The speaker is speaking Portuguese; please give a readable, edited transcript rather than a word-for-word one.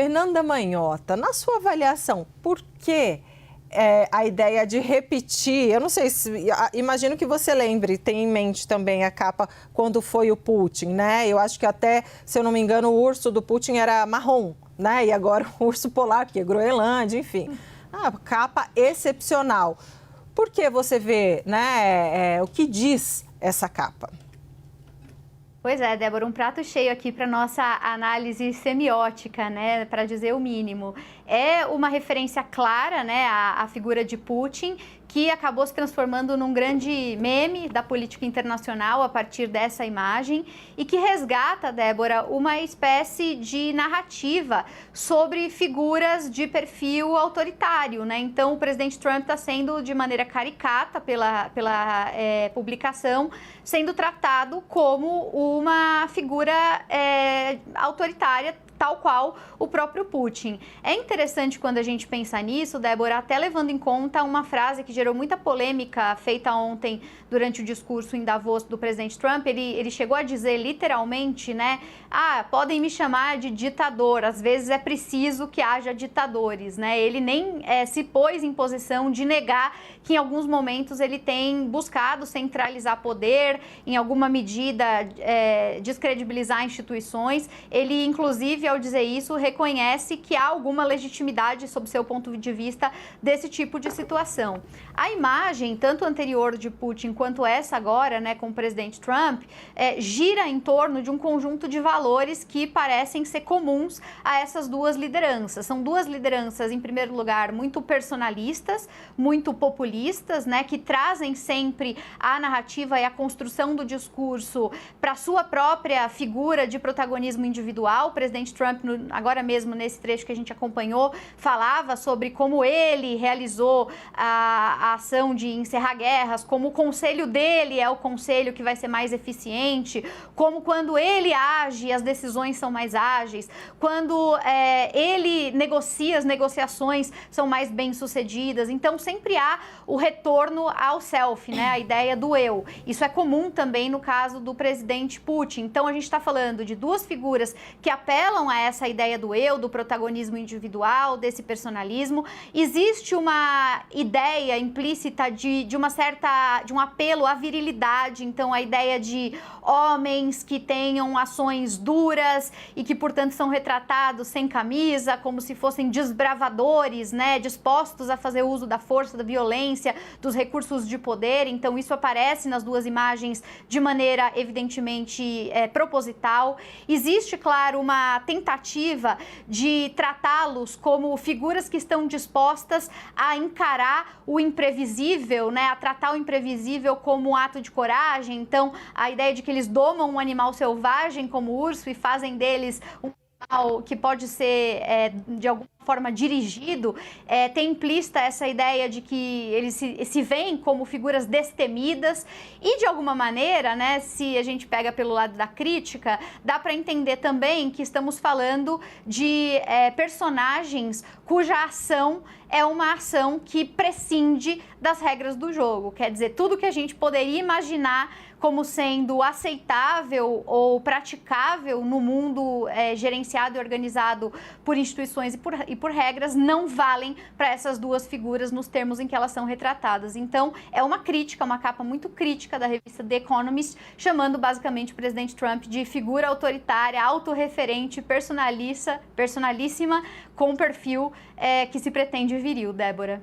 Fernanda Manhota, na sua avaliação, por que a ideia de repetir, eu não sei se, imagino que você lembre, tem em mente também a capa quando foi o Putin, né? Eu acho que até, se eu não me engano, o urso do Putin era marrom, né? E agora o urso polar, que é Groenlândia, enfim. Capa excepcional. Por que você vê, né, o que diz essa capa? Pois é, Débora, um prato cheio aqui para nossa análise semiótica, né, para dizer o mínimo. É uma referência clara, né, à figura de Putin, que acabou se transformando num grande meme da política internacional a partir dessa imagem e que resgata, Débora, uma espécie de narrativa sobre figuras de perfil autoritário, né? Então, o presidente Trump está sendo, de maneira caricata pela publicação, sendo tratado como uma figura autoritária, tal qual o próprio Putin. É interessante quando a gente pensa nisso, Débora, até levando em conta uma frase que gerou muita polêmica feita ontem durante o discurso em Davos do presidente Trump. Ele chegou a dizer literalmente, né, podem me chamar de ditador, às vezes é preciso que haja ditadores, né? Ele nem se pôs em posição de negar que em alguns momentos ele tem buscado centralizar poder, em alguma medida descredibilizar instituições. Ele, inclusive, ao dizer isso, reconhece que há alguma legitimidade, sob seu ponto de vista, desse tipo de situação. A imagem, tanto anterior de Putin quanto essa agora, né, com o presidente Trump, gira em torno de um conjunto de valores que parecem ser comuns a essas duas lideranças. São duas lideranças, em primeiro lugar, muito personalistas, muito populistas, né, que trazem sempre a narrativa e a construção do discurso para sua própria figura de protagonismo individual. O presidente Trump, agora mesmo nesse trecho que a gente acompanhou, falava sobre como ele realizou a ação de encerrar guerras, como o conselho dele é o conselho que vai ser mais eficiente, como quando ele age, as decisões são mais ágeis, quando ele negocia, as negociações são mais bem-sucedidas. Então, sempre há o retorno ao self, né? A ideia do eu. Isso é comum também no caso do presidente Putin. Então, a gente está falando de duas figuras que apelam a essa ideia do eu, do protagonismo individual, desse personalismo. Existe uma ideia implícita de um apelo à virilidade, então a ideia de homens que tenham ações duras e que, portanto, são retratados sem camisa, como se fossem desbravadores, né, dispostos a fazer uso da força, da violência, dos recursos de poder. Então, isso aparece nas duas imagens de maneira, evidentemente, proposital. Existe, claro, uma tentativa de tratá-los como figuras que estão dispostas a encarar o imprevisível, né, a tratar o imprevisível como um ato de coragem. Então, a ideia de que eles domam um animal selvagem como o urso e fazem deles um animal que pode ser, de alguma forma, dirigido, tem implícita essa ideia de que eles se veem como figuras destemidas e, de alguma maneira, né, se a gente pega pelo lado da crítica, dá para entender também que estamos falando de personagens cuja ação é uma ação que prescinde das regras do jogo. Quer dizer, tudo que a gente poderia imaginar como sendo aceitável ou praticável no mundo gerenciado e organizado por instituições e por regras não valem para essas duas figuras nos termos em que elas são retratadas. Então, é uma crítica, uma capa muito crítica da revista The Economist, chamando basicamente o presidente Trump de figura autoritária, autorreferente, personalíssima, com perfil que se pretende viril, Débora.